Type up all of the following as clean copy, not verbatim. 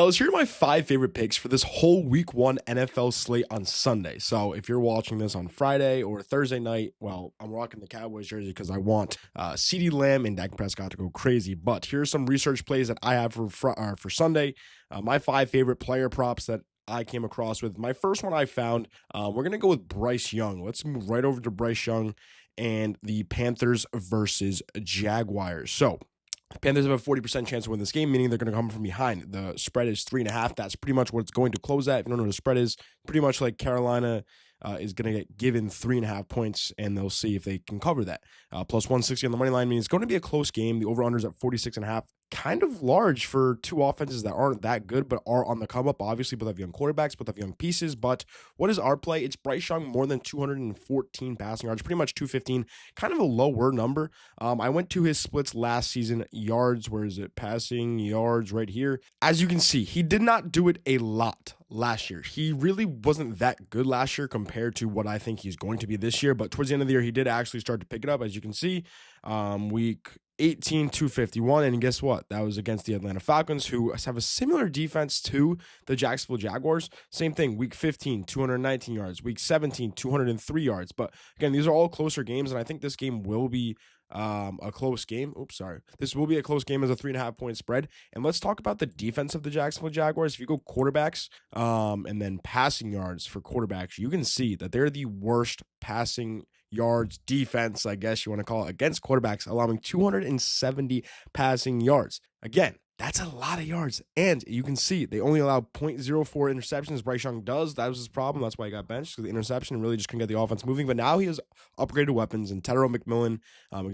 Let's hear my 5 favorite picks for this whole week 1 NFL slate on Sunday. So if you're watching this on Friday or Thursday night, well, I'm rocking the Cowboys jersey because I want CeeDee Lamb and Dak Prescott to go crazy. But here's some research plays that I have for Sunday. My 5 favorite player props that I came across with. My first one I found, we're going to go with Bryce Young. Let's move right over to Bryce Young and the Panthers versus Jaguars. So Panthers have a 40% chance to win this game, meaning they're going to come from behind. The spread is 3.5. That's pretty much what it's going to close at. If you don't know what the spread is, pretty much like Carolina is going to get given 3.5 points, and they'll see if they can cover that. Plus 160 on the money line means it's going to be a close game. The over-under is at 46.5. Kind of large for two offenses that aren't that good, but are on the come up. Obviously, both have young quarterbacks, both have young pieces. But what is our play? It's Bryce Young more than 214 passing yards, pretty much 215. Kind of a lower number. I went to his splits last season. Yards, where is it? Passing yards right here. As you can see, he did not do it a lot last year. He really wasn't that good last year compared to what I think he's going to be this year. But towards the end of the year, he did actually start to pick it up. As you can see, week 18, 251, and guess what? That was against the Atlanta Falcons, who have a similar defense to the Jacksonville Jaguars. Same thing, week 15, 219 yards, week 17, 203 yards. But again, these are all closer games, and I think this game will be a close game. This will be a close game as a 3.5 point spread. And let's talk about the defense of the Jacksonville Jaguars. If you go quarterbacks and then passing yards for quarterbacks, you can see that they're the worst passing yards defense, I guess you want to call it, against quarterbacks, allowing 270 passing yards. Again, that's a lot of yards. And you can see they only allow 0.04 interceptions. Bryce Young does. That was his problem. That's why he got benched, because the interception really just couldn't get the offense moving. But now he has upgraded weapons, and Tedero McMillan,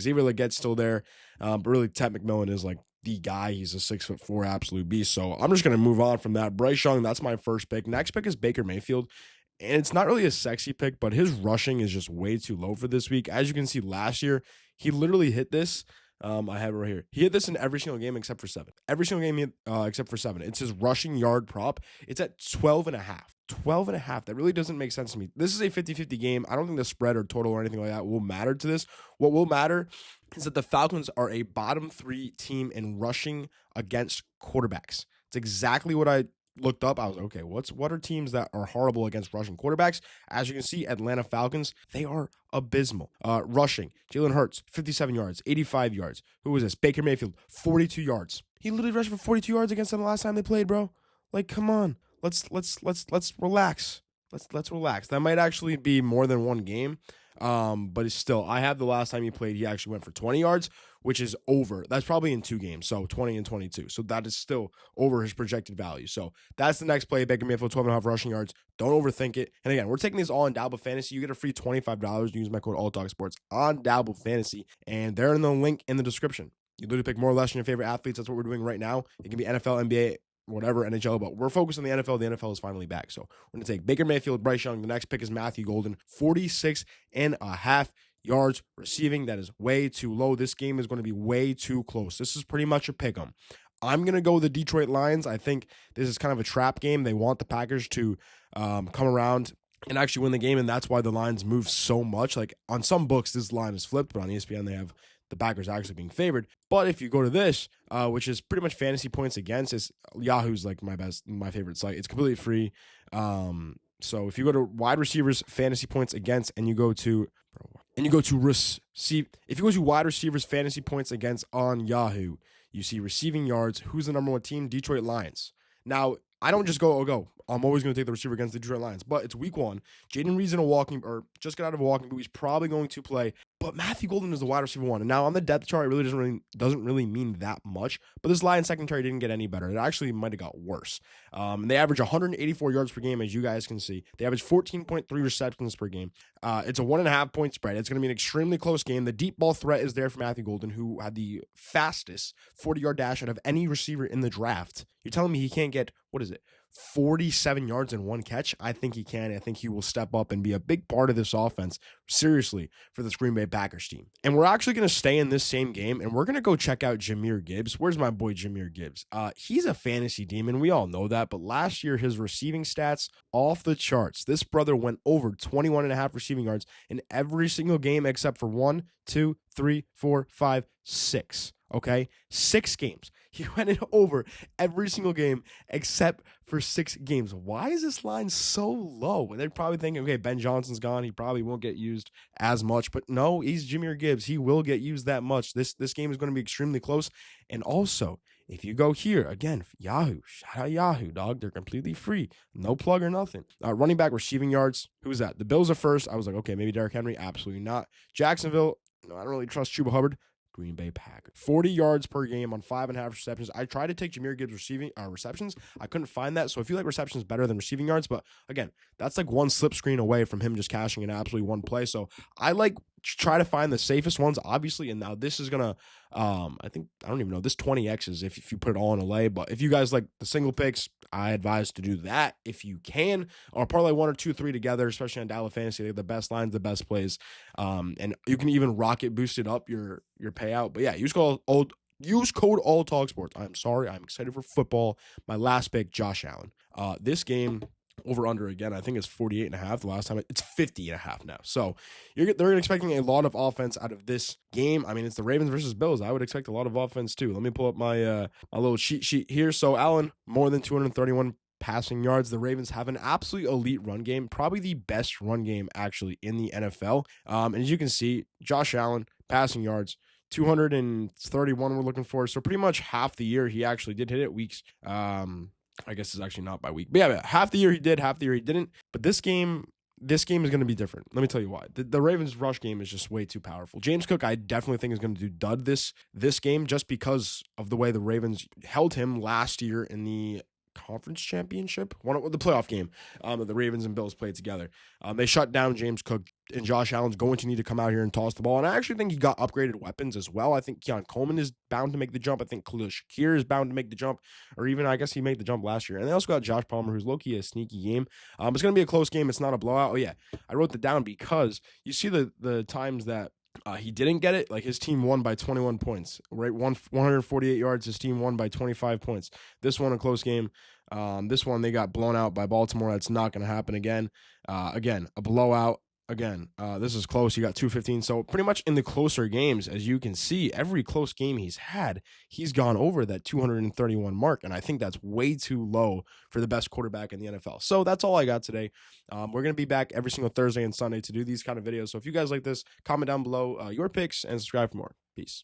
Xavier Leggett's still there. But really, Ted McMillan is like the guy. He's a 6'4" absolute beast. So I'm just going to move on from that. Bryce Young, that's my first pick. Next pick is Baker Mayfield. And it's not really a sexy pick, but his rushing is just way too low for this week. As you can see, last year, he literally hit this. I have it right here. He hit this in every single game except for 7. Every single game except for 7. It's his rushing yard prop. It's at 12.5. 12.5. That really doesn't make sense to me. This is a 50-50 game. I don't think the spread or total or anything like that will matter to this. What will matter is that the Falcons are a bottom 3 team in rushing against quarterbacks. It's exactly what I looked up. I was okay, what are teams that are horrible against rushing quarterbacks? As you can see, Atlanta Falcons, they are abysmal. Rushing, Jalen Hurts, 57 yards, 85 yards. Who was this? Baker Mayfield, 42 yards. He literally rushed for 42 yards against them the last time they played, bro. Like, come on. Let's relax. Let's relax. That might actually be more than one game. But it's still, I have the last time he played, he actually went for 20 yards, which is over. That's probably in 2 games, so 20 and 22. So that is still over his projected value. So that's the next play. Baker Mayfield, 12.5 rushing yards. Don't overthink it. And again, we're taking this all in Dabble Fantasy. You get a free $25. Use my code AllTalkSports on Dabble Fantasy, and they're in the link in the description. You literally pick more or less than your favorite athletes. That's what we're doing right now. It can be NFL, NBA, whatever, NHL, but we're focused on the NFL. The NFL is finally back. So we're going to take Baker Mayfield, Bryce Young. The next pick is Matthew Golden, 46.5 yards receiving. That is way too low. This game is going to be way too close. This is pretty much a pick 'em. I'm going to go with the Detroit Lions. I think this is kind of a trap game. They want the Packers to come around and actually win the game, and that's why the lines move so much. Like on some books, this line is flipped, but on ESPN, they have the Packers actually being favored. But if you go to this, which is pretty much fantasy points against, it's Yahoo's like my favorite site. It's completely free. So if you go to wide receivers fantasy points against, and you go to receive, if you go to wide receivers fantasy points against on Yahoo, you see receiving yards. Who's the number 1 team? Detroit Lions. Now, I don't just go. I'm always going to take the receiver against the Detroit Lions. But it's week 1. Jaden Reed's in a walking, or just got out of a walking boot. He's probably going to play. But Matthew Golden is the wide receiver 1. And now on the depth chart, it really doesn't really mean that much. But this Lions secondary didn't get any better. It actually might have got worse. They average 184 yards per game, as you guys can see. They average 14.3 receptions per game. It's a 1.5 point spread. It's going to be an extremely close game. The deep ball threat is there for Matthew Golden, who had the fastest 40-yard dash out of any receiver in the draft. You're telling me he can't get, 47 yards in 1 catch? I think he can. I think he will step up and be a big part of this offense, seriously, for this Green Bay Packers team. And we're actually going to stay in this same game, and we're going to go check out Jahmyr Gibbs. Where's my boy Jahmyr Gibbs? He's a fantasy demon. We all know that. But last year, his receiving stats off the charts. This brother went over 21.5 receiving yards in every single game except for 1, 2, 3, 4, 5, 6. Okay, 6 games. He went in over every single game except for 6 games. Why is this line so low? And they're probably thinking, okay, Ben Johnson's gone. He probably won't get used as much. But no, he's Jahmyr Gibbs. He will get used that much. This game is going to be extremely close. And also, if you go here, again, Yahoo, shout out Yahoo, dog. They're completely free. No plug or nothing. Running back receiving yards. Who's that? The Bills are first. I was like, okay, maybe Derrick Henry. Absolutely not. Jacksonville, no, I don't really trust Chuba Hubbard. Green Bay Packers. 40 yards per game on 5.5 receptions. I tried to take Jahmyr Gibbs receptions. I couldn't find that. So I feel like receptions better than receiving yards. But again, that's like one slip screen away from him just cashing in absolutely one play. So I like try to find the safest ones, obviously. And now this is going to, I don't even know, this 20Xs if you put it all in a lay. But if you guys like the single picks, I advise to do that if you can, or parlay 1 or 2, 3 together, especially on Dabble Fantasy. They have the best lines, the best plays. And you can even rocket boost it up your payout. But yeah, use code all talk sports. I'm sorry. I'm excited for football. My last pick, Josh Allen. This game over under again, I think it's 48.5. The last time it's 50.5 now. So they're expecting a lot of offense out of this game. I mean, it's the Ravens versus Bills. I would expect a lot of offense too. Let me pull up my little cheat sheet here. So Allen, more than 231 passing yards. The Ravens have an absolute elite run game, probably the best run game actually in the NFL. And as you can see, Josh Allen, passing yards, 231 we're looking for. So pretty much half the year he actually did hit it. Weeks, I guess it's actually not by week. But yeah, half the year he did, half the year he didn't. But this game is going to be different. Let me tell you why. The Ravens rush game is just way too powerful. James Cook, I definitely think is going to do dud this game just because of the way the Ravens held him last year in the conference championship, the playoff game that the Ravens and Bills played together. They shut down James Cook, and Josh Allen's going to need to come out here and toss the ball. And I actually think he got upgraded weapons as well. I think Keon Coleman is bound to make the jump. I think Khalil Shakir is bound to make the jump, or even I guess he made the jump last year. And they also got Josh Palmer, who's low-key a sneaky game. It's going to be a close game. It's not a blowout. Oh yeah, I wrote that down because you see the times that he didn't get it. Like his team won by 21 points, right? 148 yards. His team won by 25 points. This one a close game. This one they got blown out by Baltimore. That's not going to happen again. Again, a blowout. Again, this is close. You got 215. So pretty much in the closer games, as you can see, every close game he's had, he's gone over that 231 mark. And I think that's way too low for the best quarterback in the NFL. So that's all I got today. We're going to be back every single Thursday and Sunday to do these kind of videos. So if you guys like this, comment down below your picks and subscribe for more. Peace.